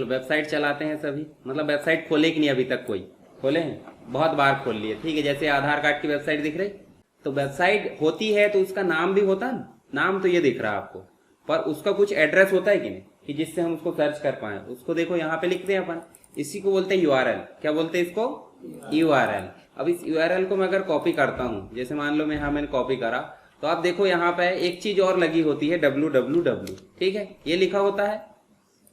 चलो वेबसाइट चलाते हैं सभी, मतलब वेबसाइट खोले कि नहीं अभी तक कोई? खोले हैं, बहुत बार खोल लिए, ठीक है। जैसे आधार कार्ड की वेबसाइट दिख रही, तो वेबसाइट होती है तो उसका नाम भी होता है ना, नाम तो ये दिख रहा है आपको, पर उसका कुछ एड्रेस होता है कि नहीं, कि जिससे हम उसको सर्च कर पाए। उसको देखो यहाँ पे लिखते हैं अपन, इसी को बोलते हैं यूआरएल। क्या बोलते हैं इसको? यूआरएल। अब इस यूआरएल को मैं अगर कॉपी करता हूँ, जैसे मान लो मैंने कॉपी करा, तो आप देखो यहाँ पे एक चीज और लगी होती है www, ठीक है, ये लिखा होता है।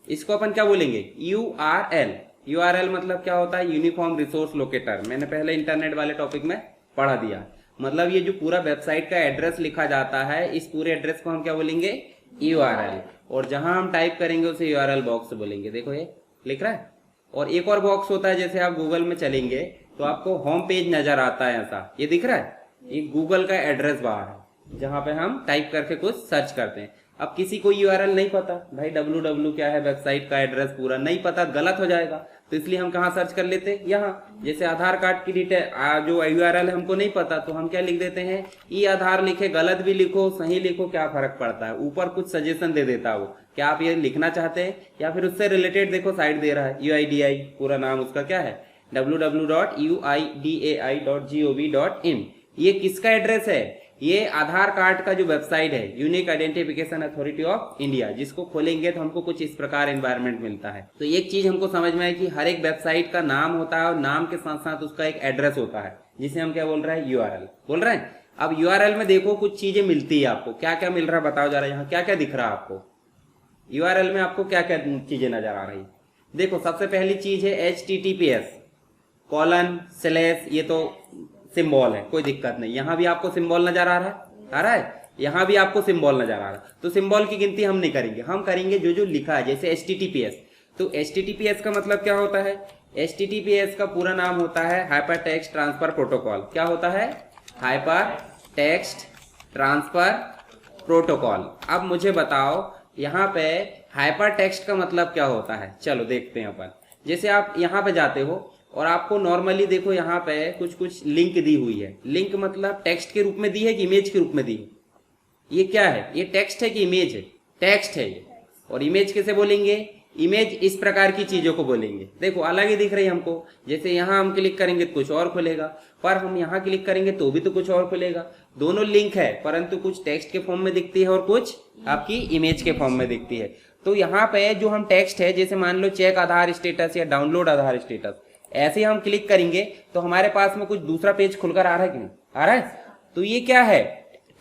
इसको अपन क्या बोलेंगे? यूआरएल। यूआरएल मतलब क्या होता है? Uniform resource locator. मैंने पहले इंटरनेट वाले टॉपिक में पढ़ा दिया। मतलब ये जो पूरा वेबसाइट का एड्रेस लिखा जाता है, इस पूरे एड्रेस को हम क्या बोलेंगे? यूआरएल। और जहां हम टाइप करेंगे उसे यूआरएल बॉक्स बोलेंगे। देखो ये लिख रहा है। और एक और बॉक्स होता है, जैसे आप गूगल में चलेंगे तो आपको होम पेज नजर आता है ऐसा, ये दिख रहा है, ये गूगल का एड्रेस बार है जहां पे हम टाइप करके कुछ सर्च करते हैं। अब किसी को यूआरएल नहीं पता, भाई www क्या है, वेबसाइट का एड्रेस पूरा नहीं पता, गलत हो जाएगा, तो इसलिए हम कहाँ सर्च कर लेते हैं? यहाँ। जैसे आधार कार्ड की डिटेल जो यूआरएल हमको नहीं पता, तो हम क्या लिख देते हैं? ई आधार लिखे, गलत भी लिखो सही लिखो क्या फर्क पड़ता है, ऊपर कुछ सजेशन दे देता है वो, क्या आप ये लिखना चाहते हैं, या फिर उससे रिलेटेड देखो साइट दे रहा है, UIDI पूरा नाम उसका क्या है, www.uidai.gov.in। ये किसका एड्रेस है? ये आधार कार्ड का जो वेबसाइट है, unique identification authority of India, जिसको खोलेंगे तो हमको कुछ इस प्रकार एनवायरनमेंट मिलता है। तो एक चीज हमको समझ में है कि हर एक वेबसाइट का नाम होता है और नाम के साथ साथ उसका एक एड्रेस होता है, जिसे हम क्या बोल रहे हैं? यूआरएल बोल रहे हैं। अब यूआरएल में देखो कुछ चीजें मिलती है आपको, क्या क्या मिल रहा है बताओ जरा, यहाँ क्या क्या दिख रहा है आपको? यूआरएल में आपको क्या क्या चीजें नजर आ रही? देखो सबसे पहली चीज है https:/, ये तो सिंबल है, कोई दिक्कत नहीं, यहां भी आपको सिंबल नजर आ रहा है, यहां भी आपको सिंबल नजर आ रहा है। तो सिंबल की गिनती हम नहीं करेंगे, हम करेंगे जो जो लिखा है, जैसे https। तो https का मतलब क्या होता है? https का पूरा नाम होता है हाइपर टेक्स्ट ट्रांसफर प्रोटोकॉल। क्या होता है? Hyper text transfer protocol. अब मुझे बताओ यहाँ पे हाइपर टेक्स्ट का मतलब क्या होता है? चलो देखते हैं अपन। जैसे आप यहाँ पे जाते हो और आपको नॉर्मली देखो यहाँ पे कुछ कुछ लिंक दी हुई है। लिंक मतलब टेक्स्ट के रूप में दी है कि इमेज के रूप में दी है? ये क्या है? ये टेक्स्ट है कि इमेज है? टेक्स्ट है ये। और इमेज कैसे बोलेंगे? इमेज इस प्रकार की चीजों को बोलेंगे। देखो अलग ही दिख रही है हमको, जैसे यहाँ हम क्लिक करेंगे तो कुछ और खुलेगा, पर हम यहाँ क्लिक करेंगे तो भी तो कुछ और खुलेगा। दोनों लिंक है, परंतु कुछ टेक्स्ट के फॉर्म में दिखती है और कुछ आपकी इमेज के फॉर्म में दिखती है। तो यहाँ पे जो हम टेक्स्ट है, जैसे मान लो चेक आधार स्टेटस या डाउनलोड आधार स्टेटस, ऐसे हम क्लिक करेंगे तो हमारे पास में कुछ दूसरा पेज खुलकर आ रहा है कि नहीं आ रहा है? तो ये क्या है?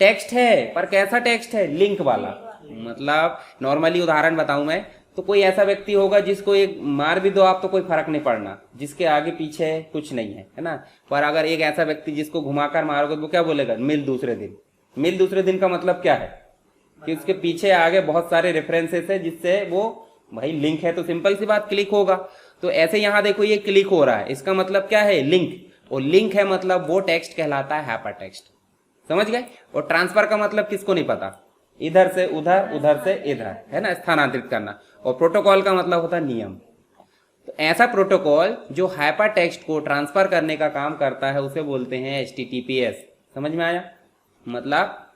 टेक्स्ट है, पर कैसा टेक्स्ट है? लिंक वाला। मतलब नॉर्मली उदाहरण बताऊं मैं, तो कोई ऐसा व्यक्ति होगा जिसको एक मार भी दो आप तो कोई फर्क नहीं पड़ना, जिसके आगे पीछे कुछ नहीं है ना। पर अगर एक ऐसा व्यक्ति जिसको घुमाकर मारोगे तो वो क्या बोलेगा? मिल दूसरे दिन। मिल दूसरे दिन का मतलब क्या है? कि उसके पीछे आगे बहुत सारे रेफरेंसेस है, जिससे वो भाई लिंक है, तो सिंपल सी बात क्लिक होगा। तो ऐसे यहाँ देखो ये क्लिक हो रहा है, इसका मतलब क्या है? लिंक। और लिंक है मतलब वो टेक्स्ट कहलाता है हाइपर टेक्स्ट। समझ गए? और ट्रांसफर का मतलब किसको नहीं पता? इधर से उधर, उधर से इधर, है ना, स्थानांतरित करना। और प्रोटोकॉल का मतलब होता है नियम। तो ऐसा प्रोटोकॉल जो हाइपर टेक्स्ट को ट्रांसफर करने का काम करता है उसे बोलते हैं HTTPS। समझ में आया? मतलब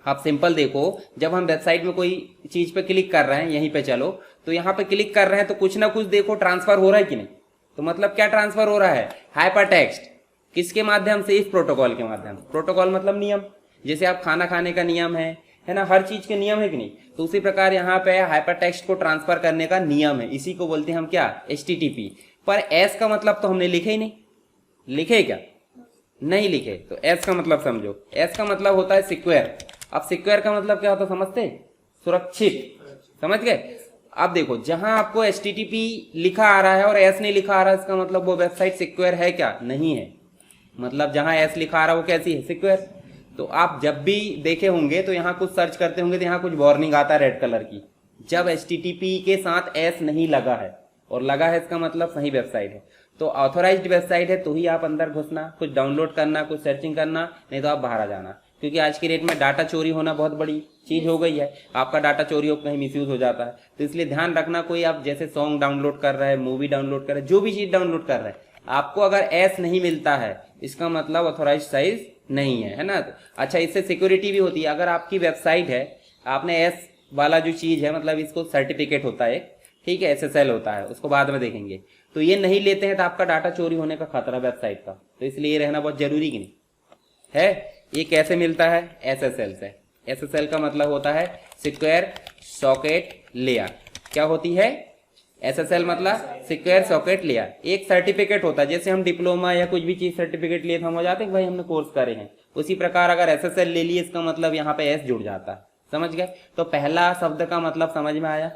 आप सिंपल देखो, जब हम वेबसाइट में कोई चीज पे क्लिक कर रहे हैं, यहीं पे चलो, तो यहाँ पे क्लिक कर रहे हैं तो कुछ ना कुछ देखो ट्रांसफर हो रहा है कि नहीं? तो मतलब क्या ट्रांसफर हो रहा है? Hyper text. किसके माध्यम से? इस प्रोटोकॉल के माध्यम। प्रोटोकॉल मतलब नियम। जैसे आप खाना खाने का नियम है ना, हर चीज के नियम है कि नहीं? तो उसी प्रकार यहाँ पे हाइपर टेक्स्ट को ट्रांसफर करने का नियम है, इसी को बोलते हैं हम क्या? HTTP। पर S का मतलब तो हमने लिखे ही नहीं। लिखे क्या? नहीं लिखे। तो S का मतलब समझो। S का मतलब होता है सिक्योर। अब सिक्योर का मतलब क्या होता है समझते? सुरक्षित। समझ गए? अब देखो जहां आपको HTTP लिखा आ रहा है और S नहीं लिखा आ रहा है, इसका मतलब वो वेबसाइट सिक्योर है क्या? नहीं है। मतलब जहां S लिखा आ रहा है वो कैसी है? सिक्योर। तो आप जब भी देखे होंगे तो यहाँ कुछ सर्च करते होंगे तो यहाँ कुछ वार्निंग आता है रेड कलर की, जब HTTP के साथ S नहीं लगा है, और लगा है इसका मतलब सही वेबसाइट है। तो ऑथोराइज्ड वेबसाइट है तो ही आप अंदर घुसना, कुछ डाउनलोड करना, कुछ सर्चिंग करना, नहीं तो आप बाहर आ जाना। क्योंकि आज की डेट में डाटा चोरी होना बहुत बड़ी चीज हो गई है। आपका डाटा चोरी हो, कहीं मिसयूज हो जाता है। तो इसलिए ध्यान रखना, कोई आप जैसे सॉन्ग डाउनलोड कर रहा है, मूवी डाउनलोड कर रहा है, जो भी चीज डाउनलोड कर रहा है, आपको अगर S नहीं मिलता है इसका मतलब ऑथोराइज साइज नहीं है ना। अच्छा, इससे सिक्योरिटी भी होती है। अगर आपकी वेबसाइट है, आपने S वाला जो चीज है, मतलब इसको सर्टिफिकेट होता है ठीक है, SSL होता है, उसको बाद में देखेंगे। तो ये नहीं लेते हैं तो आपका डाटा चोरी होने का खतरा वेबसाइट का, तो इसलिए ये रहना बहुत जरूरी कि नहीं है। ये कैसे मिलता है? SSL से। SSL का मतलब होता है सिक्योर सॉकेट लेयर। क्या होती है? SSL मतलब सिक्योर सॉकेट लेयर। एक सर्टिफिकेट होता है, जैसे हम डिप्लोमा या कुछ भी चीज सर्टिफिकेट लिए तो हम हो जाते हैं भाई हमने कोर्स करे हैं, उसी प्रकार अगर SSL ले लिए इसका मतलब यहाँ पे S जुड़ जाता है। समझ गए? तो पहला शब्द का मतलब समझ में आया,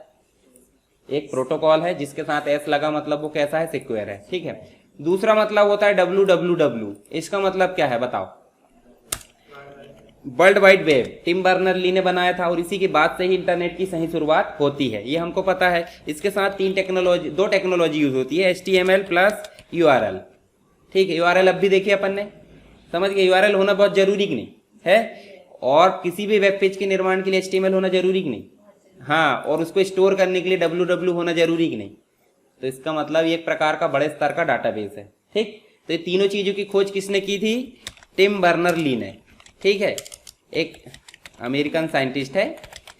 एक प्रोटोकॉल है जिसके साथ S लगा, मतलब वो कैसा है? सिक्योर है। ठीक है। दूसरा मतलब होता है www। इसका मतलब क्या है बताओ? World wide web Tim Berners Lee ने बनाया था और इसी के बाद से ही इंटरनेट की सही शुरुआत होती है, ये हमको पता है। इसके साथ दो टेक्नोलॉजी यूज होती है, HTML प्लस URL। ठीक है, URL अब भी देखिए अपन ने, समझ गए? URL होना बहुत जरूरी कि नहीं है? और किसी भी वेब पेज के निर्माण के लिए HTML होना जरूरी कि नहीं? हाँ, और उसको स्टोर करने के लिए www होना जरूरी कि नहीं? तो इसका मतलब ये एक प्रकार का बड़े स्तर का डाटाबेस है। ठीक, तो ये तीनों चीजों की खोज किसने की थी? टिम बर्नर ली ने। ठीक है, एक अमेरिकन साइंटिस्ट है।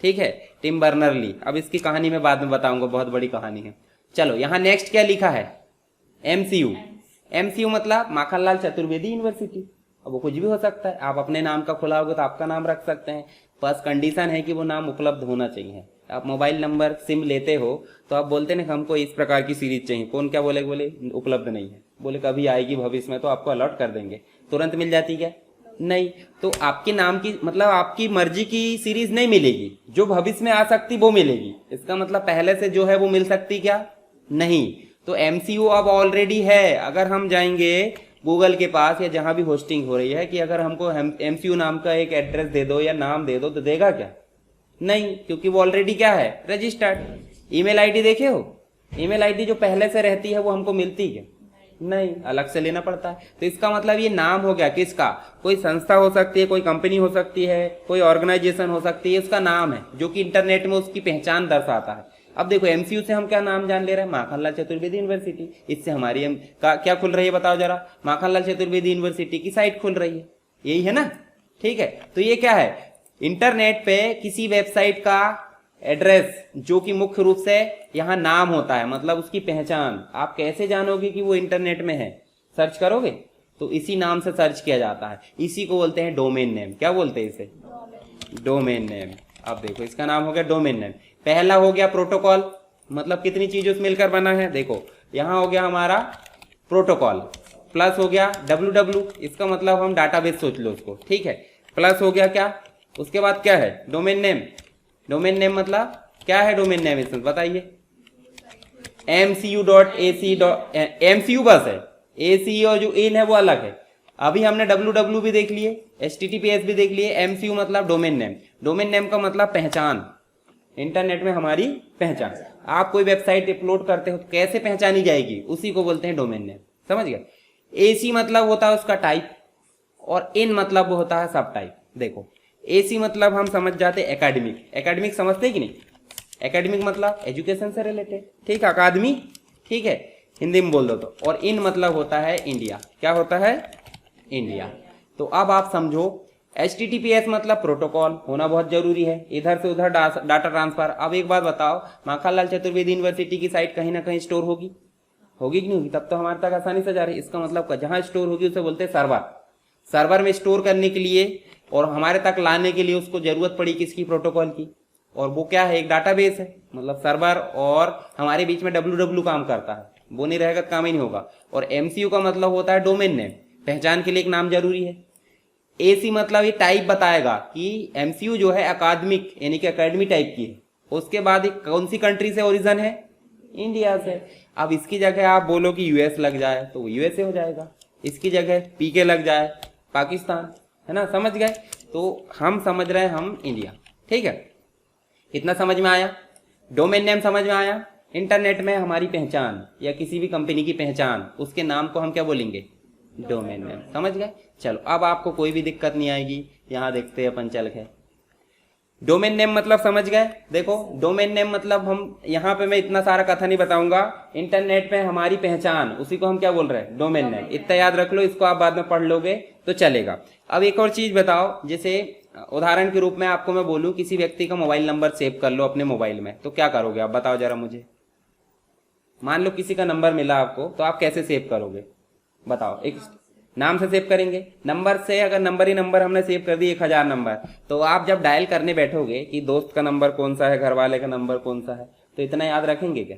ठीक है, टिम बर्नर ली। अब इसकी कहानी मैं बाद में बताऊंगा, बहुत बड़ी कहानी है। चलो, यहाँ नेक्स्ट क्या लिखा है? MCU। MCU मतलब माखनलाल चतुर्वेदी यूनिवर्सिटी। अब वो कुछ भी हो सकता है, आप अपने नाम का खुला होगा तो आपका नाम रख सकते हैं, बस कंडीशन है कि वो नाम उपलब्ध होना चाहिए। आप मोबाइल नंबर सिम लेते हो तो आप बोलते ना हमको इस प्रकार की सीरीज चाहिए, कौन क्या बोले? बोले उपलब्ध नहीं है, बोले कभी आएगी भविष्य में तो आपको अलॉट कर देंगे, तुरंत मिल जाती क्या? नहीं। तो आपके नाम की मतलब आपकी मर्जी की सीरीज नहीं मिलेगी, जो भविष्य में आ सकती वो मिलेगी। इसका मतलब पहले से जो है वो मिल सकती क्या? नहीं। तो MCU अब ऑलरेडी है। अगर हम जाएंगे गूगल के पास या जहां भी होस्टिंग हो रही है कि अगर हमको MCU नाम का एक एड्रेस दे दो या नाम दे दो तो देगा क्या? नहीं, क्योंकि वो ऑलरेडी क्या है? रजिस्टर्ड। ईमेल आईडी देखे हो? ईमेल आईडी जो पहले से रहती है वो हमको मिलती क्या? नहीं, अलग से लेना पड़ता है। तो इसका मतलब ये नाम हो गया किसका? कोई संस्था हो सकती है, कोई कंपनी हो सकती है, कोई ऑर्गेनाइजेशन हो सकती है, उसका नाम है जो कि इंटरनेट में उसकी पहचान दर्शाता है। अब देखो MCU से हम क्या नाम जान ले रहे हैं? माखनलाल चतुर्वेदी यूनिवर्सिटी। इससे हमारी क्या खुल रही है बताओ जरा? माखनलाल चतुर्वेदी यूनिवर्सिटी की साइट खुल रही है, यही है ना? ठीक है, तो ये क्या है? इंटरनेट पे किसी वेबसाइट का एड्रेस जो कि मुख्य रूप से यहाँ नाम होता है, मतलब उसकी पहचान। आप कैसे जानोगे कि वो इंटरनेट में है? सर्च करोगे तो इसी नाम से सर्च किया जाता है, इसी को बोलते हैं डोमेन नेम। क्या बोलते हैं इसे? Domain name. अब देखो इसका नाम हो गया डोमेन नेम। पहला हो गया प्रोटोकॉल, मतलब कितनी चीजों से मिलकर बना है? देखो यहाँ हो गया हमारा प्रोटोकॉल, प्लस हो गया www, इसका मतलब हम डाटाबेस सोच लो उसको। ठीक है, प्लस हो गया क्या? उसके बाद क्या है? Domain name. डोमेन नेम मतलब क्या है? डोमेन नेम इसमें बताइए। MCU बस है, AC और जो इन है वो अलग है। अभी हमने www भी देख लिए, HTTPS भी देख लिए। MCU मतलब डोमेन नेम। डोमेन नेम का मतलब पहचान, इंटरनेट में हमारी पहचान। आप कोई वेबसाइट अपलोड करते हो तो कैसे पहचानी जाएगी? उसी को बोलते हैं डोमेन नेम। समझ गए? AC मतलब होता है उसका टाइप, और इन मतलब होता है सब टाइप। देखो AC मतलब हम समझ जाते हैं एकेडमिक। एकेडमिक समझते हैं कि नहीं? एकेडमिक मतलब एजुकेशन से रिलेटेड। ठीक है, अकादमी। ठीक है, हिंदी में बोल दो तो। और इन मतलब होता है इंडिया। क्या होता है? इंडिया। तो अब आप समझो HTTPS मतलब प्रोटोकॉल होना बहुत जरूरी है, इधर से उधर डाटा ट्रांसफर। अब एक बात बताओ, माखनलाल चतुर्वेदी यूनिवर्सिटी की साइट कहीं ना कहीं स्टोर होगी, होगी कि नहीं होगी? तब तो हमारे तक आसानी से जा रही है। इसका मतलब जहां स्टोर होगी उसे बोलते हैं सर्वर। सर्वर में स्टोर करने के लिए और हमारे तक लाने के लिए उसको जरूरत पड़ी किसकी? प्रोटोकॉल की। और वो क्या है? एक डाटाबेस है, मतलब सर्वर और हमारे बीच में www काम करता है, वो नहीं रहेगा तो काम ही नहीं होगा। और MCU का मतलब होता है डोमेन नेम, पहचान के लिए एक नाम जरूरी है। AC मतलब ये टाइप बताएगा कि MCU जो है अकादमिक यानी कि अकेडमी टाइप की है। उसके बाद कौन सी कंट्री से ओरिजिन है? इंडिया से। अब इसकी जगह आप बोलो कि US लग जाए तो वो USA हो जाएगा, इसकी जगह PK लग जाए पाकिस्तान, है ना? समझ गए? तो हम समझ रहे हैं हम इंडिया। ठीक है, इतना समझ में आया? डोमेन नेम समझ में आया? इंटरनेट में हमारी पहचान या किसी भी कंपनी की पहचान, उसके नाम को हम क्या बोलेंगे? Domain name. समझ गए? चलो, अब आपको कोई भी दिक्कत नहीं आएगी। यहां देखते हैं अपन चल के। डोमेन नेम मतलब समझ गए? देखो डोमेन नेम मतलब हम यहाँ पे मैं इतना सारा कथा नहीं बताऊंगा। इंटरनेट पे हमारी पहचान, उसी को हम क्या बोल रहे हैं? Domain name. इतना याद रख लो, इसको आप बाद में पढ़ लोगे तो चलेगा। अब एक और चीज बताओ, जैसे उदाहरण के रूप में आपको मैं बोलूं किसी व्यक्ति का मोबाइल नंबर सेव कर लो अपने मोबाइल में, तो क्या करोगे आप? बताओ जरा मुझे। मान लो किसी का नंबर मिला आपको, तो आप कैसे सेव करोगे बताओ? एक नाम से सेव करेंगे। नंबर से अगर नंबर ही नंबर हमने सेव कर दी 1000 नंबर, तो आप जब डायल करने बैठोगे कि दोस्त का नंबर कौन सा है, घर वाले का नंबर कौन सा है, तो इतना याद रखेंगे क्या?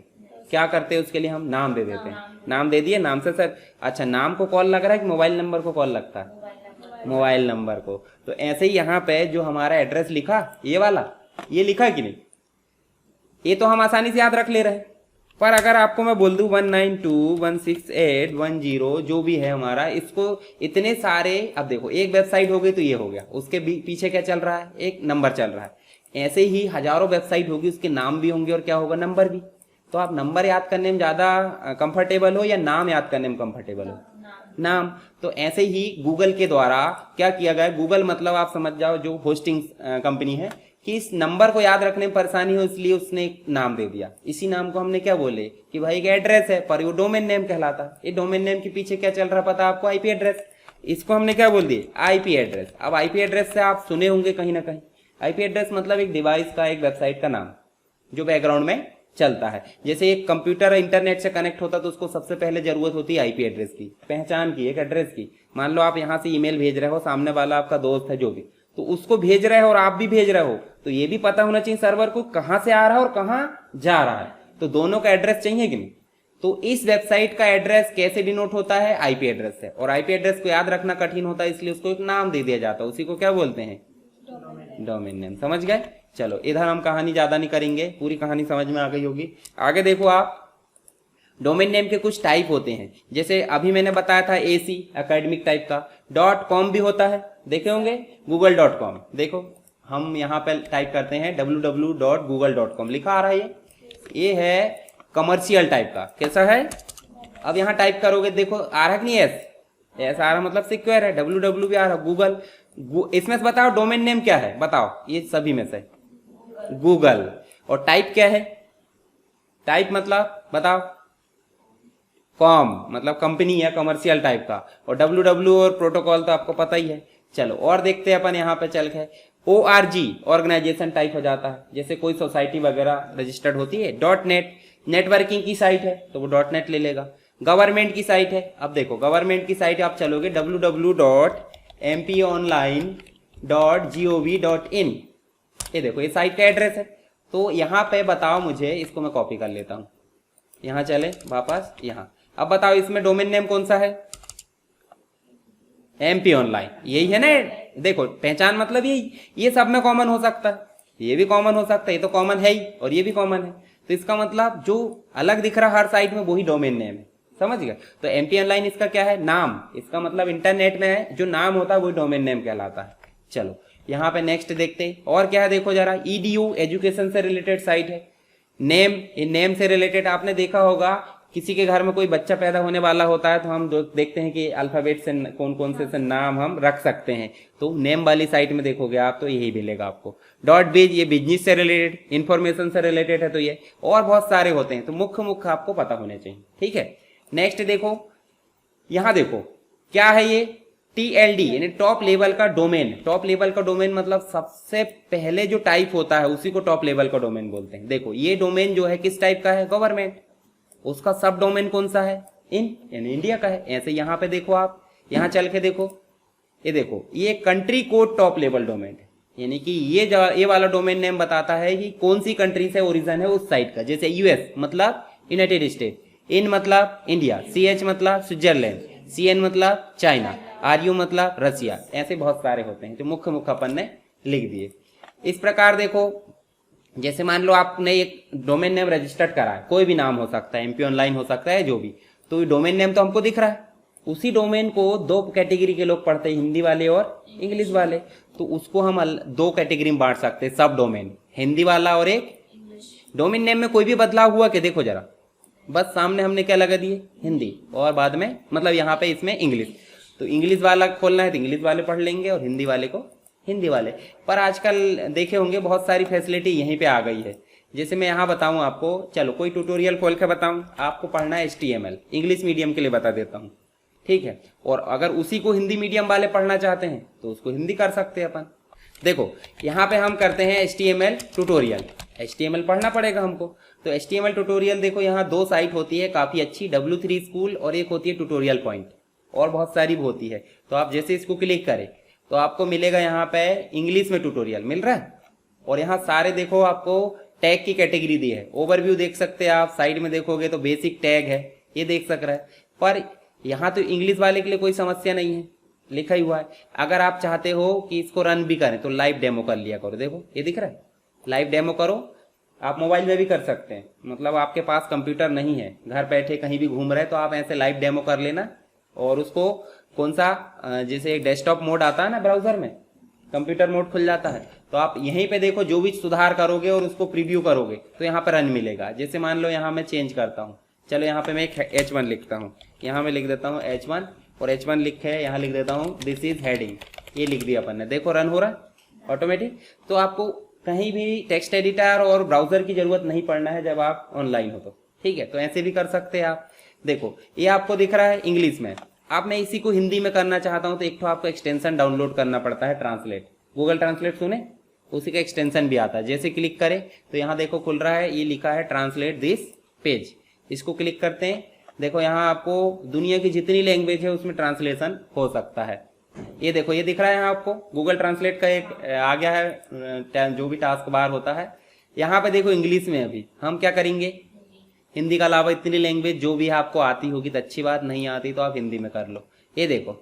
क्या करते हैं उसके लिए? हम नाम दे देते हैं। नाम दे दिए, नाम से सर अच्छा नाम को कॉल लग रहा है कि मोबाइल नंबर को कॉल लगता है? मोबाइल नंबर को। तो ऐसे ही यहाँ पे जो हमारा एड्रेस लिखा, ये वाला, ये लिखा कि नहीं, ये तो हम आसानी से याद रख ले रहे हैं। पर अगर आपको मैं बोल दूं 192.168.10 जो भी है हमारा, इसको इतने सारे, अब देखो एक वेबसाइट हो गई तो ये हो गया, उसके पीछे क्या चल रहा है? एक नंबर चल रहा है। ऐसे ही हजारों वेबसाइट होगी, उसके नाम भी होंगे और क्या होगा? नंबर भी। तो आप नंबर याद करने में ज्यादा कंफर्टेबल हो या नाम याद करने में कंफर्टेबल हो? नाम। तो ऐसे ही गूगल के द्वारा क्या किया गया? गूगल मतलब आप समझ जाओ जो होस्टिंग कंपनी है, कि इस नंबर को याद रखने में परेशानी हो, इसलिए उसने एक नाम दे दिया। इसी नाम को हमने क्या बोले कि भाई एक एड्रेस है, पर वो डोमेन नेम कहलाता है। ये डोमेन नेम के पीछे क्या चल रहा पता आपको? IP address. इसको हमने क्या बोल दिए? IP address. अब आईपी एड्रेस से आप सुने होंगे कहीं ना कहीं, आईपी एड्रेस मतलब एक डिवाइस का, एक वेबसाइट का नाम जो बैकग्राउंड में चलता है। जैसे एक कंप्यूटर इंटरनेट से कनेक्ट होता तो उसको सबसे पहले जरूरत होती है आईपी एड्रेस की, पहचान की, एक एड्रेस की। मान लो आप यहाँ से ईमेल भेज रहे हो, सामने वाला आपका दोस्त है जो भी, तो उसको भेज रहे हो और आप भी भेज रहे हो, तो ये भी पता होना चाहिए सर्वर को कहां से आ रहा है और कहां जा रहा है। तो दोनों का एड्रेस चाहिए कि नहीं? तो इस वेबसाइट का एड्रेस कैसे डिनोट होता है? आईपी एड्रेस से। और आईपी एड्रेस को याद रखना कठिन होता है, इसलिए उसको एक नाम दे दिया जाता है, उसी को क्या बोलते हैं? Domain name. समझ गए? चलो इधर हम कहानी ज्यादा नहीं करेंगे, पूरी कहानी समझ में आ गई होगी। आगे देखो आप, डोमेन नेम के कुछ टाइप होते हैं। जैसे अभी मैंने बताया था AC एकेडमिक टाइप का। .com भी होता है, देखे होंगे google.com। देखो हम यहाँ पे टाइप करते हैं www.google.com, लिखा आ रहा है ये है कमर्शियल टाइप का। कैसा है? अब यहाँ टाइप करोगे, देखो आ रहा है कि नहीं? एस आ रहा मतलब सिक्योर है। www भी आ रहा, गूगल। इसमें से बताओ डोमेन नेम क्या है? बताओ ये सभी में से। गूगल। और टाइप क्या है? टाइप मतलब बताओ? कॉम मतलब कंपनी है, कमर्शियल टाइप का। और www और प्रोटोकॉल तो आपको पता ही है। चलो और देखते हैं अपन यहाँ पे चल के। ORG ऑर्गेनाइजेशन टाइप हो जाता है, जैसे कोई सोसाइटी वगैरह रजिस्टर्ड होती है। .net नेटवर्किंग की साइट है तो वो .net ले लेगा। गवर्नमेंट की साइट है, अब देखो गवर्नमेंट की साइट आप चलोगे www.mponline.gov.in, ये देखो ये साइट का एड्रेस है। तो यहाँ पे बताओ मुझे, इसको मैं कॉपी कर लेता हूँ, यहाँ चले वापस यहाँ। अब बताओ इसमें डोमेन नेम कौन सा है? MP ऑनलाइन, यही है ना? देखो पहचान मतलब यही, ये सब में कॉमन हो सकता है, ये भी कॉमन हो सकता है, ये तो कॉमन है ही, और ये भी कॉमन है। तो इसका मतलब जो अलग दिख रहा हर साइट में वही डोमेन नेम है। समझ गए? तो MP ऑनलाइन इसका क्या है? नाम। इसका मतलब इंटरनेट में है जो नाम होता है वही डोमेन नेम कहलाता है। चलो यहाँ पे नेक्स्ट देखते हैं और क्या है, देखो जरा। EDU एजुकेशन से रिलेटेड साइट है। नेम, इन नेम से रिलेटेड आपने देखा होगा, किसी के घर में कोई बच्चा पैदा होने वाला होता है तो हम देखते हैं कि अल्फाबेट से कौन कौन से नाम हम रख सकते हैं। तो नेम वाली साइट में देखोगे आप तो यही मिलेगा आपको। .biz ये बिजनेस से रिलेटेड, इंफॉर्मेशन से रिलेटेड है। तो ये और बहुत सारे होते हैं, तो मुख्य आपको पता होने चाहिए। ठीक है, नेक्स्ट देखो, यहाँ देखो क्या है ये? TLD यानी टॉप लेवल का डोमेन। टॉप लेवल का डोमेन मतलब सबसे पहले जो टाइप होता है उसी को टॉप लेवल का डोमेन बोलते हैं। देखो ये डोमेन जो है किस टाइप का है? गवर्नमेंट। उसका सब डोमेन कौन सा है? यानी इंडिया का है। ऐसे यहाँ पे देखो आप, यहाँ चल के देखो, ये देखो ये country code top level domain है, यानी कि ये वाला डोमेन नेम बताता है कि कौन सी कंट्री से ओरिजिन है उस साइट का। जैसे US मतलब यूनाइटेड स्टेट, इन मतलब इंडिया, CH मतलब स्विट्जरलैंड, CN मतलब चाइना, RU मतलब रसिया। ऐसे बहुत सारे होते हैं जो मुख्य अपन ने लिख दिए। इस प्रकार देखो, जैसे मान लो आपने एक डोमेन नेम रजिस्टर्ड करा है, कोई भी नाम हो सकता है, MP ऑनलाइन हो सकता है, जो भी। तो डोमेन नेम तो हमको दिख रहा है, उसी डोमेन को दो कैटेगरी के लोग पढ़ते हैं, हिंदी वाले और इंग्लिश वाले। तो उसको हम दो कैटेगरी में बांट सकते हैं, सब डोमेन, हिंदी वाला और एक डोमेन नेम में कोई भी बदलाव हुआ कि देखो जरा, बस सामने हमने क्या लगा दिए? हिंदी, और बाद में मतलब यहाँ पे इसमें इंग्लिश। तो इंग्लिश वाला खोलना है तो इंग्लिश वाले पढ़ लेंगे और हिंदी वाले को हिंदी वाले। पर आजकल देखे होंगे बहुत सारी फैसिलिटी यहीं पे आ गई है। जैसे मैं यहाँ बताऊँ आपको, चलो कोई ट्यूटोरियल खोल के बताऊँ, आपको पढ़ना है HTML, इंग्लिश मीडियम के लिए बता देता हूँ, ठीक है। और अगर उसी को हिंदी मीडियम वाले पढ़ना चाहते हैं तो उसको हिंदी कर सकते हैं अपन। देखो यहाँ पे हम करते हैं HTML ट्यूटोरियल, HTML पढ़ना पड़ेगा हमको। तो HTML ट्यूटोरियल देखो यहाँ 2 साइट होती है काफ़ी अच्छी, W3 स्कूल और एक होती है ट्यूटोरियल पॉइंट, और बहुत सारी भी होती है। तो आप जैसे इसको क्लिक करें तो आपको मिलेगा यहाँ पे इंग्लिश में ट्यूटोरियल मिल रहा है, और यहाँ सारे देखो आपको टैग की कैटेगरी दी है। ओवरव्यू देख सकते हैं आप, साइड में देखोगे तो बेसिक टैग है, ये देख सक रहा है। पर यहाँ तो इंग्लिश वाले के लिए कोई समस्या नहीं है, लिखा ही हुआ है। अगर आप चाहते हो कि इसको रन भी करें तो लाइव डेमो कर लिया करो, देखो ये दिख रहा है, लाइव डेमो करो। आप मोबाइल में भी कर सकते हैं, मतलब आपके पास कंप्यूटर नहीं है, घर बैठे कहीं भी घूम रहे तो आप ऐसे लाइव डेमो कर लेना। और उसको कौन सा, जैसे डेस्कटॉप मोड आता है ना ब्राउजर में, कंप्यूटर मोड खुल जाता है, तो आप यहीं पे देखो जो भी सुधार करोगे और उसको प्रीव्यू करोगे तो यहाँ पर रन मिलेगा। जैसे मान लो यहाँ मैं चेंज करता हूँ, चलो यहाँ पे मैं एक H1 लिखता हूँ, यहाँ मैं लिख देता हूँ H1, और H1 लिखे है, यहाँ लिख देता हूँ दिस इज हेडिंग, ये लिख दिया अपन ने, देखो रन हो रहा है ऑटोमेटिक। तो आपको कहीं भी टेक्स्ट एडिटर और ब्राउजर की जरूरत नहीं पड़ना है जब आप ऑनलाइन हो तो, ठीक है। तो ऐसे भी कर सकते हैं आप। देखो ये आपको दिख रहा है इंग्लिश में, आप मैं इसी को हिंदी में करना चाहता हूं तो एक तो आपको एक्सटेंशन डाउनलोड करना पड़ता है, ट्रांसलेट, गूगल ट्रांसलेट सुने, उसी का एक्सटेंशन भी आता है। जैसे क्लिक करें तो यहाँ देखो खुल रहा है, ये लिखा है ट्रांसलेट दिस पेज, इसको क्लिक करते हैं, देखो यहाँ आपको दुनिया की जितनी लैंग्वेज है उसमें ट्रांसलेशन हो सकता है। ये देखो ये दिख रहा है यहाँ आपको, गूगल ट्रांसलेट का एक आ गया है, जो भी टास्क बार होता है। यहाँ पे देखो इंग्लिश में अभी हम क्या करेंगे, हिंदी का अलावा इतनी लैंग्वेज जो भी आपको आती होगी तो अच्छी बात, नहीं आती तो आप हिंदी में कर लो। ये देखो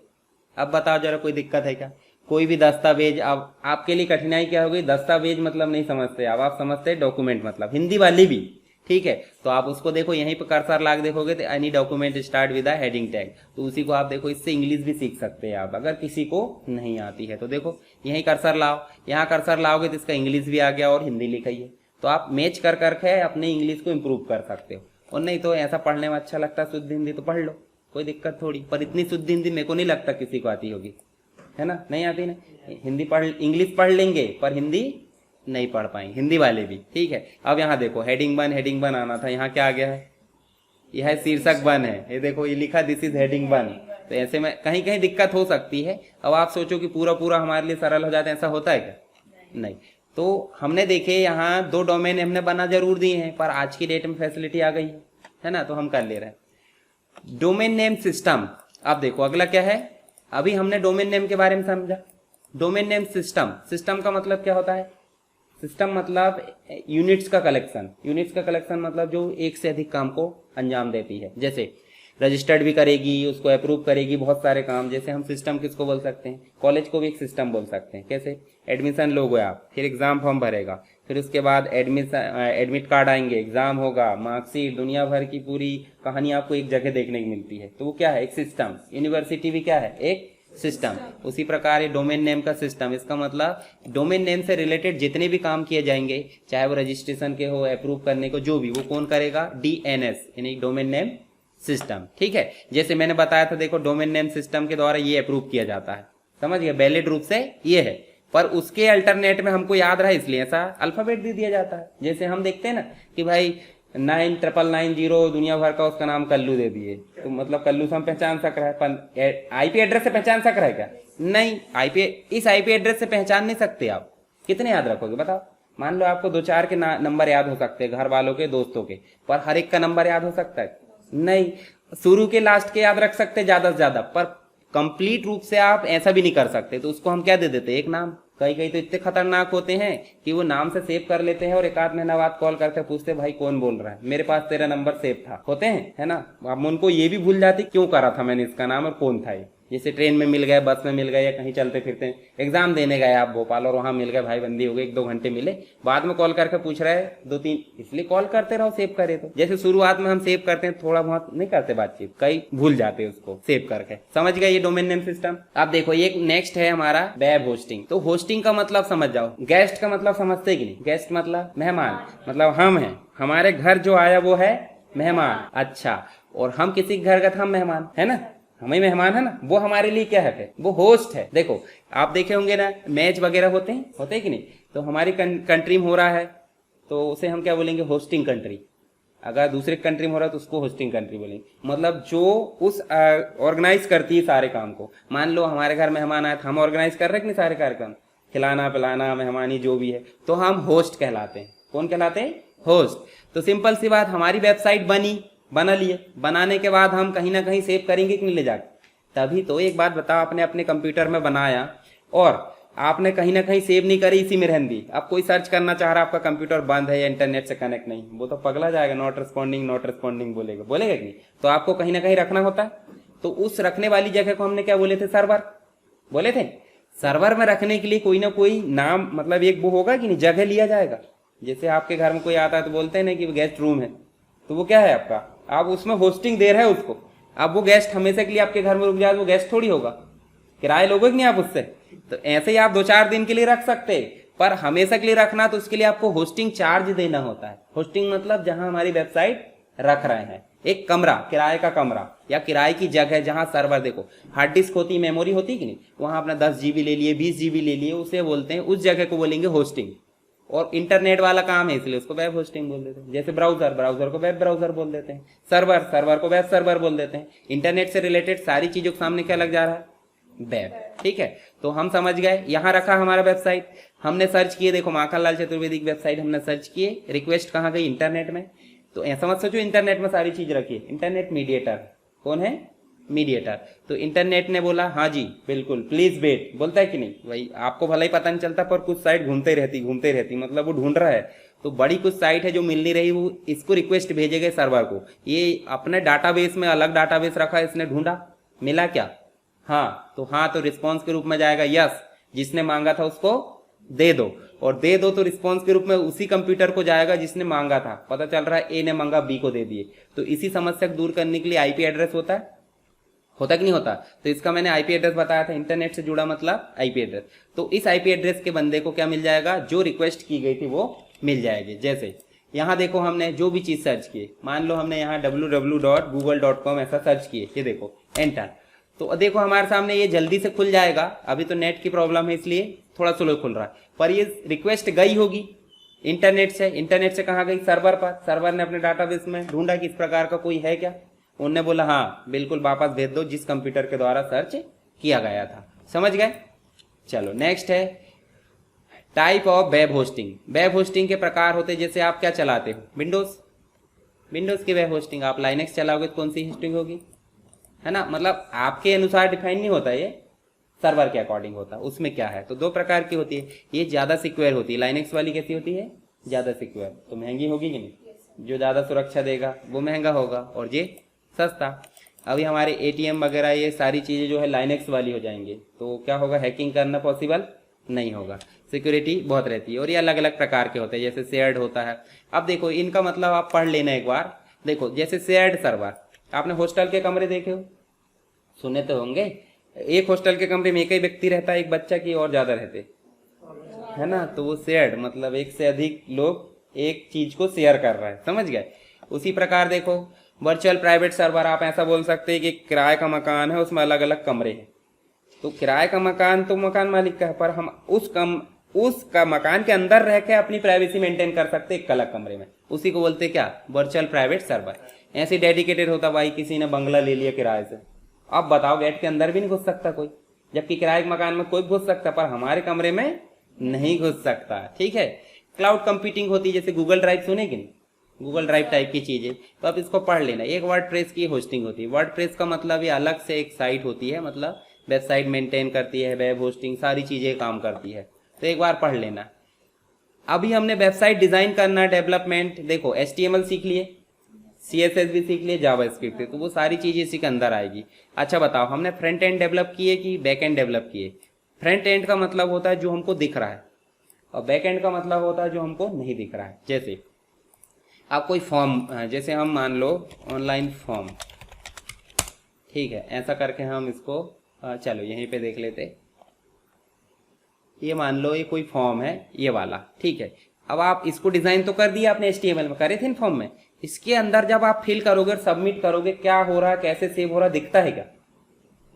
अब बताओ जरा कोई दिक्कत है क्या? कोई भी दस्तावेज, अब आपके लिए कठिनाई क्या होगी, दस्तावेज मतलब नहीं समझते आप समझते डॉक्यूमेंट मतलब, हिंदी वाली भी, ठीक है। तो आप उसको देखो यहीं पर कर्सर लाग देखोगे तो any document start with heading tag, तो उसी को आप देखो, इससे इंग्लिश भी सीख सकते हैं आप अगर किसी को नहीं आती है तो। देखो यहीं कर्सर लाओ, यहाँ कर्सर लाओगे तो इसका इंग्लिश भी आ गया और हिंदी लिखा ही है, तो आप मैच कर करके अपने इंग्लिश को इम्प्रूव कर सकते हो। और नहीं तो ऐसा पढ़ने में अच्छा लगता है शुद्ध हिंदी तो पढ़ लो, कोई दिक्कत थोड़ी। पर इतनी शुद्ध हिंदी मेरे को नहीं लगता किसी को आती होगी, है ना, नहीं आती ना। हिंदी पढ़, इंग्लिश पढ़ लेंगे पर हिंदी नहीं पढ़ पाएंगे, हिंदी वाले भी, ठीक है। अब यहाँ देखो हेडिंग वन आना था, यहाँ क्या आ गया है, यह शीर्षक वन है, ये देखो ये लिखा दिस इज हेडिंग वन। तो ऐसे में कहीं कहीं दिक्कत हो सकती है। अब आप सोचो कि पूरा पूरा हमारे लिए सरल हो जाता है, ऐसा होता है क्या? नहीं। तो हमने देखे यहाँ 2 डोमेन हमने बना जरूर दिए हैं, पर आज की डेट में फैसिलिटी आ गई है ना, तो हम कर ले रहे हैं। डोमेन नेम सिस्टम, अब देखो अगला क्या है, अभी हमने डोमेन नेम के बारे में समझा। डोमेन नेम सिस्टम, सिस्टम का मतलब क्या होता है, सिस्टम मतलब यूनिट्स का कलेक्शन, यूनिट्स का कलेक्शन मतलब जो एक से अधिक काम को अंजाम देती है, जैसे रजिस्टर्ड भी करेगी, उसको अप्रूव करेगी, बहुत सारे काम। जैसे हम सिस्टम किसको बोल सकते हैं, कॉलेज को भी एक सिस्टम बोल सकते हैं। कैसे, एडमिशन लोगे आप, फिर एग्जाम फॉर्म भरेगा, फिर उसके बाद एडमिट कार्ड आएंगे, एग्जाम होगा, मार्कशीट, दुनिया भर की पूरी कहानी आपको एक जगह देखने को मिलती है, तो वो क्या है, एक सिस्टम। यूनिवर्सिटी भी क्या है, एक सिस्टम। उसी प्रकार ये डोमेन नेम का सिस्टम, इसका मतलब डोमेन नेम से रिलेटेड जितने भी काम किए जाएंगे, चाहे वो रजिस्ट्रेशन के हो, अप्रूव करने को, जो भी, वो कौन करेगा, DNS यानी डोमेन नेम सिस्टम, ठीक है। जैसे मैंने बताया था, देखो डोमेन नेम सिस्टम के द्वारा ये अप्रूव किया जाता है, समझ गए, वैलिड रूप से ये है। पर उसके अल्टरनेट में हमको याद रहा इसलिए ऐसा अल्फाबेट भी दिया जाता है। जैसे हम देखते हैं ना कि भाई 99990 दुनिया भर का उसका नाम कल्लू दे दिए, तो मतलब कल्लू से हम पहचान सक रहा है, पर IP एड्रेस से पहचान सक रहा है क्या? नहीं, इस IP एड्रेस से पहचान नहीं सकते आप। कितने याद रखोगे बताओ? मान लो आपको 2-4 के नंबर याद हो सकते हैं, घर वालों के, दोस्तों के, पर हर एक का नंबर याद हो सकता है? नहीं। शुरू के लास्ट के याद रख सकते ज्यादा से ज्यादा, पर कंप्लीट रूप से आप ऐसा भी नहीं कर सकते, तो उसको हम क्या दे देते, एक नाम। कई कई तो इतने खतरनाक होते हैं कि वो नाम से सेव कर लेते हैं और एक आध महीना बाद कॉल करके पूछते भाई कौन बोल रहा है, मेरे पास तेरा नंबर सेव था, होते हैं, है ना। अब उनको ये भी भूल जाती क्यों करा था मैंने इसका नाम और कौन था ये। जैसे ट्रेन में मिल गए, बस में मिल गए, या कहीं चलते फिरते एग्जाम देने गए आप भोपाल और वहां मिल गए, भाई बंदी हो गई, 1-2 घंटे मिले, बाद में कॉल करके पूछ रहे 2-3, इसलिए कॉल करते रहो सेव करे तो। जैसे शुरुआत में हम सेव करते हैं, थोड़ा बहुत नहीं करते बातचीत, कई भूल जाते हैं उसको सेव करके, समझ गए ये डोमेन नेम सिस्टम। अब देखो ये नेक्स्ट है हमारा वेब होस्टिंग। तो होस्टिंग का मतलब समझ जाओ, गेस्ट का मतलब समझते कि नहीं, गेस्ट मतलब मेहमान, मतलब हम हैं, हमारे घर जो आया वो है मेहमान। अच्छा, और हम किसी के घर गए, हम मेहमान है ना, हमें मेहमान है ना, वो हमारे लिए क्या है, वो होस्ट है। देखो आप देखे होंगे ना, मैच वगैरह होते हैं कि नहीं, तो हमारी कंट्री में हो रहा है तो उसे हम क्या बोलेंगे, होस्टिंग कंट्री। अगर दूसरे कंट्री में हो रहा है तो उसको होस्टिंग कंट्री बोलेंगे, मतलब जो उस ऑर्गेनाइज करती है सारे काम को। मान लो हमारे घर मेहमान आए, हम ऑर्गेनाइज कर रहे हैं कि नहीं सारे कार्यक्रम, खिलाना पिलाना, मेहमानी जो भी है, तो हम होस्ट कहलाते हैं। कौन कहलाते हैं, होस्ट। तो सिंपल सी बात, हमारी वेबसाइट बना लिए, बनाने के बाद हम कहीं ना कहीं सेव करेंगे कि नहीं ले जाकर, तभी तो। एक बात बताओ, आपने अपने कंप्यूटर में बनाया और आपने कहीं ना कहीं सेव नहीं करी, इसी में रहने दी। अब कोई सर्च करना चाह रहा है, आपका कंप्यूटर बंद है या इंटरनेट से कनेक्ट नहीं, वो तो पगला जाएगा, नॉट रिस्पॉन्डिंग बोलेगा कि नहीं। तो आपको कहीं ना कहीं रखना होता है। तो उस रखने वाली जगह को हमने क्या बोले थे, सर्वर बोले थे। सर्वर में रखने के लिए कोई ना कोई नाम, मतलब एक वो होगा कि नहीं, जगह लिया जाएगा। जैसे आपके घर में कोई आता है तो बोलते हैं ना कि गेस्ट रूम है, तो वो क्या है आपका, आप उसमें होस्टिंग दे रहे हैं उसको। अब वो गेस्ट हमेशा के लिए आपके घर में रुक जाए, वो गेस्ट थोड़ी होगा, किराए लोगे कि नहीं आप उससे। तो ऐसे ही आप 2-4 दिन के लिए रख सकते हैं, पर हमेशा के लिए रखना तो उसके लिए आपको होस्टिंग चार्ज देना होता है। होस्टिंग मतलब जहां हमारी वेबसाइट रख रहे हैं, एक कमरा, किराए का कमरा या किराए की जगह जहां सर्वर, देखो हार्ड डिस्क होती, मेमोरी होती कि नहीं, वहां अपना 10 GB ले लिए, 20 GB ले लिए, उसे बोलते हैं, उस जगह को बोलेंगे होस्टिंग। और इंटरनेट वाला काम है इसलिए उसको वेब होस्टिंग बोल देते हैं। जैसे ब्राउजर को वेब ब्राउजर बोल देते हैं, सर्वर को वेब सर्वर बोल देते हैं। इंटरनेट से रिलेटेड सारी चीजों के सामने क्या लग जा रहा है, वेब। ठीक है, तो हम समझ गए। यहां रखा हमारा वेबसाइट, हमने सर्च किए, देखो माखनलाल चतुर्वेदी की वेबसाइट हमने सर्च किए, रिक्वेस्ट कहाँ गई, इंटरनेट में। तो ऐसा मत सोचो इंटरनेट में सारी चीज रखी है, इंटरनेट मीडिएटर कौन है, मीडिएटर। तो इंटरनेट ने बोला हाँ जी बिल्कुल, प्लीज वेट, बोलता है कि नहीं भाई, आपको भला ही पता नहीं चलता, पर कुछ साइट घूमते रहती, मतलब वो ढूंढ रहा है। तो बड़ी कुछ साइट है जो मिल नहीं रही, वो इसको रिक्वेस्ट भेजेगा सर्वर को। ये अपने डाटाबेस में अलग डाटाबेस रखा है, इसने ढूंढा, मिला क्या, हाँ तो रिस्पॉन्स के रूप में जाएगा यस, जिसने मांगा था उसको दे दो, और दे दो तो रिस्पॉन्स के रूप में उसी कंप्यूटर को जाएगा जिसने मांगा था। पता चल रहा है ए ने मांगा, बी को दे दिए। तो इसी समस्या को दूर करने के लिए आईपी एड्रेस होता कि नहीं होता। तो इसका मैंने आईपी एड्रेस बताया था, इंटरनेट से जुड़ा मतलब आईपी एड्रेस। तो इस आईपी एड्रेस के बंदे को क्या मिल जाएगा, जो रिक्वेस्ट की गई थी वो मिल जाएगी। जैसे यहाँ देखो, हमने जो भी चीज सर्च की, मान लो हमने यहाँ www.google.com ऐसा सर्च किए, ये देखो एंटर। तो देखो हमारे सामने ये जल्दी से खुल जाएगा, अभी तो नेट की प्रॉब्लम है इसलिए थोड़ा स्लो खुल रहा है, पर ये रिक्वेस्ट गई होगी इंटरनेट से कहाँ गई, सर्वर पर। सर्वर ने अपने डाटाबेस में ढूंढा कि इस प्रकार का कोई है क्या, उनने बोला हाँ बिल्कुल, वापस भेज दो जिस कंप्यूटर के द्वारा सर्च किया गया था। समझ गए। चलो नेक्स्ट है type of web hosting. Web hosting के प्रकार होते हैं, जैसे आप क्या चलाते हो, विंडोज की वेब होस्टिंग। आप लाइनेक्स चलाओगे तो कौन सी होस्टिंग होगी, है ना, मतलब आपके अनुसार डिफाइन नहीं होता, ये सर्वर के अकॉर्डिंग होता है। उसमें क्या है, तो 2 प्रकार की होती है। ये ज्यादा सिक्योर होती है, लाइनेक्स वाली कैसी होती है, ज्यादा सिक्योर, तो महंगी होगी कि नहीं। जो ज्यादा सुरक्षा देगा वो महंगा होगा और ये सस्ता। अभी हमारे एटीएम वगैरह ये सारी चीजें जो है लाइनेक्स वाली हो जाएंगे, तो क्या होगा, हैकिंग करना पॉसिबल नहीं होगा, सिक्योरिटी बहुत रहती है। और ये अलग अलग प्रकार के होते हैं, जैसे शेयर्ड होता है। अब देखो इनका मतलब आप पढ़ लेना एक बार। देखो जैसे शेयर्ड सर्वर, आपने हॉस्टल के कमरे देखे हो, सुने तो होंगे, एक हॉस्टल के कमरे में एक ही व्यक्ति रहता है, एक बच्चा की और ज्यादा रहते, है ना, तो वो शेयर्ड मतलब एक से अधिक लोग एक चीज को शेयर कर रहा है। समझ गए। उसी प्रकार देखो वर्चुअल प्राइवेट सर्वर, आप ऐसा बोल सकते हैं कि किराए का मकान है, उसमें अलग अलग कमरे हैं। तो किराए का मकान तो मकान मालिक का है, पर हम उस मकान के अंदर रह के अपनी प्राइवेसी मेंटेन कर सकते एक अलग कमरे में, उसी को बोलते क्या, वर्चुअल प्राइवेट सर्वर। ऐसे डेडिकेटेड होता, भाई किसी ने बंगला ले लिया किराए से, अब बताओ गेट के अंदर भी नहीं घुस सकता कोई, जबकि किराए के मकान में कोई घुस सकता, पर हमारे कमरे में नहीं घुस सकता। ठीक है। क्लाउड कंप्यूटिंग होती है, जैसे गूगल ड्राइव सुने कि नहीं, गूगल ड्राइव टाइप की चीजें, तो आप इसको पढ़ लेना। एक वर्डप्रेस की होस्टिंग होती है। वर्डप्रेस का मतलब ये अलग से एक साइट होती है, मतलब वेबसाइट मेंटेन करती है, वेब होस्टिंग सारी चीजें काम करती है, तो एक बार पढ़ लेना। अभी हमने वेबसाइट डिजाइन करना, डेवलपमेंट, देखो HTML सीख लिए, CSS भी सीख लिए, जावास्क्रिप्ट, तो वो सारी चीजें इसी के अंदर आएगी। अच्छा बताओ, हमने फ्रंट एंड डेवलप किए कि बैक एंड डेवलप किए। फ्रंट एंड का मतलब होता है जो हमको दिख रहा है, और बैक एंड का मतलब होता है जो हमको नहीं दिख रहा है। जैसे आप कोई फॉर्म, जैसे हम मान लो ऑनलाइन फॉर्म, ठीक है, ऐसा करके हम इसको चलो यहीं पे देख लेते। ये मान लो ये कोई फॉर्म है, ये वाला, ठीक है। अब आप इसको डिजाइन तो कर दिया आपने, HTML में करे थे फॉर्म में, इसके अंदर जब आप फिल करोगे और सबमिट करोगे, क्या हो रहा है, कैसे सेव हो रहा है, दिखता है क्या,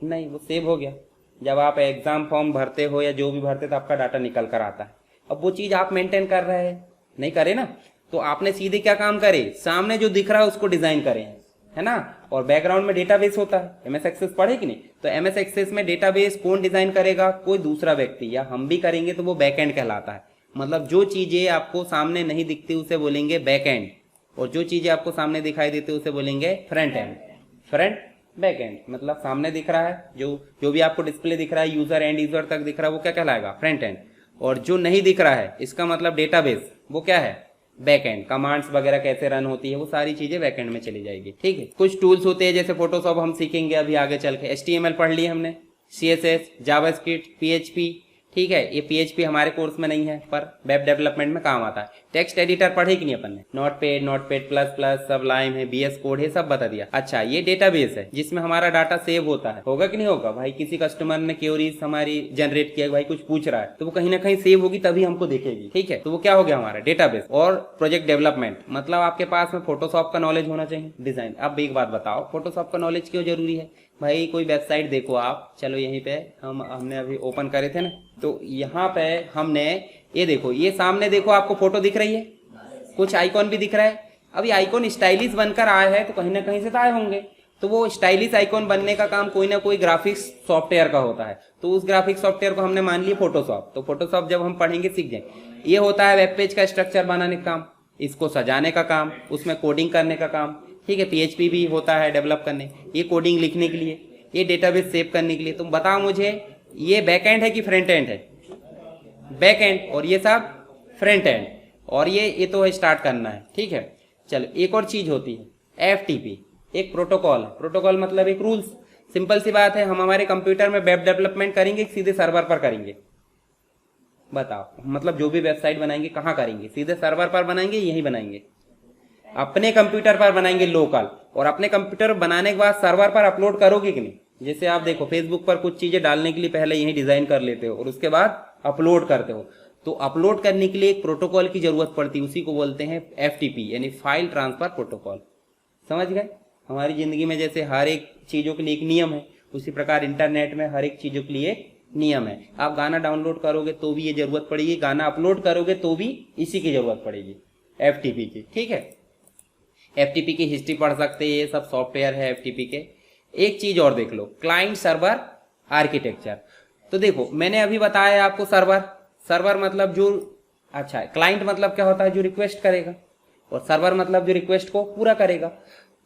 नहीं, वो सेव हो गया। जब आप एग्जाम फॉर्म भरते हो या जो भी भरते तो आपका डाटा निकल कर आता है। अब वो चीज आप मेंटेन कर रहे हैं, नहीं करे ना, तो आपने सीधे क्या काम करे, सामने जो दिख रहा है उसको डिजाइन करें, है ना। और बैकग्राउंड में डेटाबेस होता है, MS एक्सेस पढ़े कि नहीं, तो MS एक्सेस में डेटाबेस कौन डिजाइन करेगा, कोई दूसरा व्यक्ति, या हम भी करेंगे तो वो बैकएंड कहलाता है। मतलब जो चीजें आपको सामने नहीं दिखती उसे बोलेंगे बैक एंड, और जो चीजें आपको सामने दिखाई देती उसे बोलेंगे front end. Front back and मतलब सामने दिख रहा है, जो भी आपको डिस्प्ले दिख रहा है, यूजर एंड यूजर तक दिख रहा है, वो क्या कहलाएगा? Front end. और जो नहीं दिख रहा है, इसका मतलब डेटाबेस, वो क्या है? Back and. कमांड्स वगैरह कैसे रन होती है वो सारी चीजें बैक एंड में चली जाएगी। ठीक है, कुछ टूल्स होते हैं जैसे फोटोशॉप हम सीखेंगे अभी आगे चल के। HTML पढ़ लिए हमने, CSS, जावास्क्रिप्ट, PHP। ठीक है, ये PHP हमारे कोर्स में नहीं है पर वेब डेवलपमेंट में काम आता है। टेक्स्ट एडिटर पढ़े कि नहीं अपन ने? नोटपैड प्लस प्लस, सबलाइम है, BS कोड है, सब बता दिया। अच्छा, ये डेटाबेस है जिसमें हमारा डाटा सेव होता है, होगा कि नहीं होगा भाई? किसी कस्टमर ने क्वेरीज हमारी जनरेट किया, भाई कुछ पूछ रहा है तो वो कहीं ना कहीं सेव होगी तभी हमको दिखेगी। ठीक है, तो वो क्या हो गया हमारा डेटाबेस। और प्रोजेक्ट डेवलपमेंट मतलब आपके पास में फोटोशॉप का नॉलेज होना चाहिए, डिजाइन। अब एक बात बताओ, फोटोशॉप का नॉलेज क्यों जरूरी है भाई? कोई वेबसाइट देखो आप, चलो यहीं पे हमने अभी ओपन करे थे ना, तो यहाँ पे हमने ये देखो, ये सामने देखो आपको फोटो दिख रही है, कुछ आइकॉन भी दिख रहा है। अब ये आइकॉन स्टाइलिश बनकर आए हैं तो कहीं ना कहीं से तो आए होंगे, तो वो स्टाइलिश आइकॉन बनने का काम कोई ना कोई ग्राफिक्स सॉफ्टवेयर का होता है। तो उस ग्राफिक्स सॉफ्टवेयर को हमने मान लिया फोटोशॉप। तो फोटोशॉप जब हम पढ़ेंगे सीख जाएंगे। ये होता है वेब पेज का स्ट्रक्चर बनाने का काम, इसको सजाने का काम, उसमें कोडिंग करने का काम। ठीक है, PHP भी होता है डेवलप करने, ये कोडिंग लिखने के लिए, ये डेटाबेस सेव करने के लिए। तुम बताओ मुझे, ये बैक एंड है कि फ्रंट एंड है? Back and. और ये सब फ्रंट एंड। और ये तो स्टार्ट करना है। ठीक है, चलो एक और चीज होती है FTP, एक प्रोटोकॉल है। प्रोटोकॉल मतलब एक रूल्स। सिंपल सी बात है, हम हमारे कंप्यूटर में वेब डेवलपमेंट करेंगे सीधे सर्वर पर करेंगे? बताओ, मतलब जो भी वेबसाइट बनाएंगे कहाँ करेंगे? सीधे सर्वर पर बनाएंगे, यही बनाएंगे? अपने कंप्यूटर पर बनाएंगे लोकल, और अपने कंप्यूटर बनाने के बाद सर्वर पर अपलोड करोगे कि नहीं? जैसे आप देखो फेसबुक पर कुछ चीजें डालने के लिए पहले यही डिजाइन कर लेते हो और उसके बाद अपलोड करते हो, तो अपलोड करने के लिए एक प्रोटोकॉल की जरूरत पड़ती है, उसी को बोलते हैं FTP यानी फाइल ट्रांसफर प्रोटोकॉल। समझ गए? हमारी जिंदगी में जैसे हर एक चीजों के लिए एक नियम है, उसी प्रकार इंटरनेट में हर एक चीजों के लिए एक नियम है। आप गाना डाउनलोड करोगे तो भी ये जरूरत पड़ेगी, गाना अपलोड करोगे तो भी इसी की जरूरत पड़ेगी, FTP की। ठीक है, FTP की हिस्ट्री पढ़ सकते हैं, ये सब सॉफ्टवेयर है FTP के। एक चीज और देख लो, क्लाइंट सर्वर आर्किटेक्चर। तो देखो मैंने अभी बताया आपको सर्वर मतलब जो, अच्छा क्लाइंट मतलब क्या होता है? जो रिक्वेस्ट करेगा, और सर्वर मतलब जो रिक्वेस्ट को पूरा करेगा।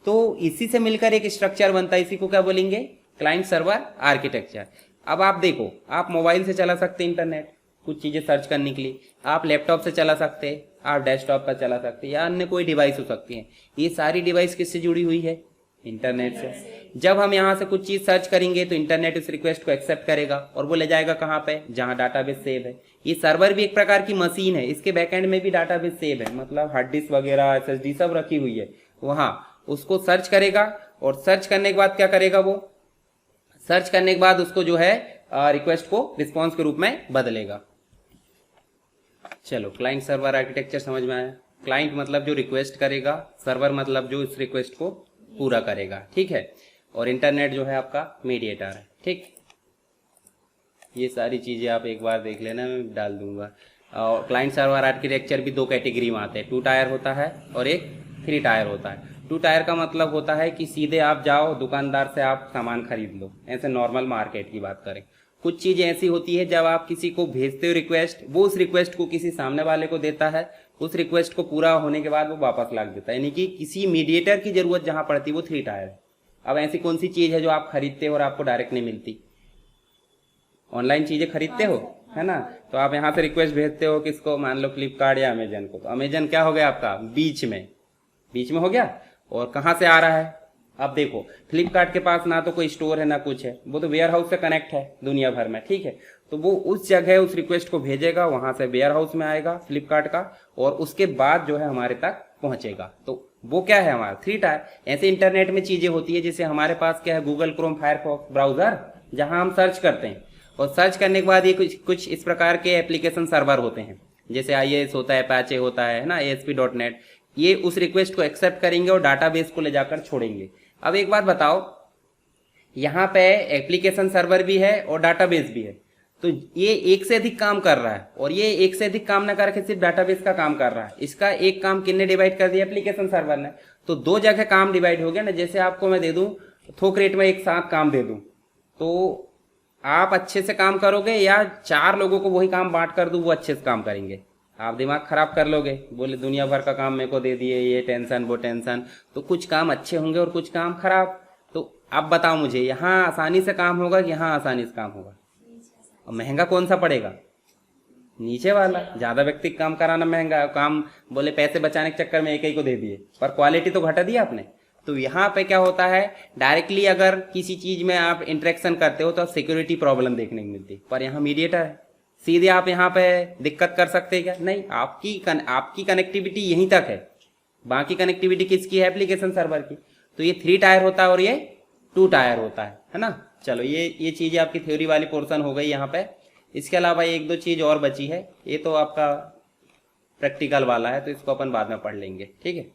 तो इसी से मिलकर एक स्ट्रक्चर बनता है, इसी को क्या बोलेंगे? Client server architecture. अब आप देखो, आप मोबाइल से चला सकते हैं इंटरनेट कुछ चीजें सर्च करने के लिए, आप लैपटॉप से चला सकते हैं, आप डेस्कटॉप पर चला सकते हैं, या अन्य कोई डिवाइस हो सकती है। ये सारी डिवाइस किससे जुड़ी हुई है? इंटरनेट से। जब हम यहाँ से कुछ चीज सर्च करेंगे तो इंटरनेट उस रिक्वेस्ट को एक्सेप्ट करेगा और वो ले जाएगा कहाँ पे? जहाँ डाटाबेस सेव है। ये सर्वर भी एक प्रकार की मशीन है, इसके बैकएंड में भी डाटाबेस सेव है, मतलब हार्ड डिस्क वगैरह SSD सब रखी हुई है। वहाँ उसको सर्च करेगा, और सर्च करने के बाद क्या करेगा? वो सर्च करने के बाद उसको जो है रिक्वेस्ट को रिस्पॉन्स के रूप में बदलेगा। चलो, क्लाइंट सर्वर आर्किटेक्चर समझ में आया? क्लाइंट मतलब जो रिक्वेस्ट करेगा, सर्वर मतलब जो इस रिक्वेस्ट को पूरा करेगा। ठीक है, और इंटरनेट जो है आपका मीडिएटर है। ठीक, ये सारी चीजें आप एक बार देख लेना, मैं डाल दूंगा। और क्लाइंट सर्वर आर्किटेक्चर भी 2 कैटेगरी में आते हैं, 2 टायर होता है और एक 3 टायर होता है। 2 टायर का मतलब होता है कि सीधे आप जाओ दुकानदार से आप सामान खरीद लो, ऐसे नॉर्मल मार्केट की बात करें। कुछ चीजें ऐसी होती है जब आप किसी को भेजते हो रिक्वेस्ट, वो उस रिक्वेस्ट को किसी सामने वाले को देता है, उस रिक्वेस्ट को पूरा होने के बाद वो वापस लाग देता है, यानी कि किसी मीडिएटर की जरूरत जहां पड़ती है वो 3 टायर है। अब ऐसी कौन सी चीज है जो आप खरीदते हो और आपको डायरेक्ट नहीं मिलती? ऑनलाइन चीजें खरीदते हो, है ना? तो आप यहाँ से रिक्वेस्ट भेजते हो किसको? मान लो फ्लिपकार्ट या अमेजन को। तो अमेजन क्या हो गया आपका? बीच में हो गया। और कहाँ से आ रहा है? अब देखो, फ्लिपकार्ट के पास ना तो कोई स्टोर है ना कुछ है, वो तो वेयर हाउस से कनेक्ट है दुनिया भर में। ठीक है, तो वो उस जगह उस रिक्वेस्ट को भेजेगा, वहां से वेयर हाउस में आएगा फ्लिपकार्ट का, और उसके बाद जो है हमारे तक पहुंचेगा। तो वो क्या है? हमारा 3 टायर। ऐसे इंटरनेट में चीजें होती है, जैसे हमारे पास क्या है? गूगल क्रोम, फायरफॉक्स ब्राउजर, जहां हम सर्च करते हैं, और सर्च करने के बाद ये कुछ इस प्रकार के एप्लीकेशन सर्वर होते हैं, जैसे IIS होता है, अपाचे होता है ना, ASP.NET। ये उस रिक्वेस्ट को एक्सेप्ट करेंगे और डाटाबेस को ले जाकर छोड़ेंगे। अब एक बात बताओ, यहाँ पे एप्लीकेशन सर्वर भी है और डाटाबेस भी है, तो ये एक से अधिक काम कर रहा है, और ये एक से अधिक काम ना करके सिर्फ डाटाबेस का काम कर रहा है। इसका एक काम किसने डिवाइड कर दिया? एप्लीकेशन सर्वर ने। तो 2 जगह काम डिवाइड हो गया ना। जैसे आपको मैं दे दूं थोक रेट में एक साथ काम दे दूं, तो आप अच्छे से काम करोगे, या 4 लोगों को वही काम बांट कर दूं वो अच्छे से काम करेंगे? आप दिमाग खराब कर लोगे, बोले दुनिया भर का काम मेरे को दे दिए, ये टेंशन वो टेंशन, तो कुछ काम अच्छे होंगे और कुछ काम खराब। तो आप बताओ मुझे, यहाँ आसानी से काम होगा कि यहाँ आसानी से काम होगा? और महंगा कौन सा पड़ेगा? नीचे वाला। ज्यादा व्यक्ति काम कराना महंगा है, काम बोले पैसे बचाने के चक्कर में एक ही को दे दिए, पर क्वालिटी तो घटा दी आपने। तो यहाँ पे क्या होता है, डायरेक्टली अगर किसी चीज में आप इंटरेक्शन करते हो तो सिक्योरिटी प्रॉब्लम देखने को मिलती है, पर यहाँ मीडिएटर है, सीधे आप यहाँ पे दिक्कत कर सकते हैं क्या? नहीं, आपकी कनेक्टिविटी यहीं तक है, बाकी कनेक्टिविटी किसकी है? एप्लीकेशन सर्वर की। तो ये 3 टायर होता है और ये 2 टायर होता है ना। चलो ये चीजें आपकी थ्योरी वाली पोर्शन हो गई यहाँ पे। इसके अलावा 1-2 चीज और बची है, ये तो आपका प्रैक्टिकल वाला है, तो इसको अपन बाद में पढ़ लेंगे, ठीक है।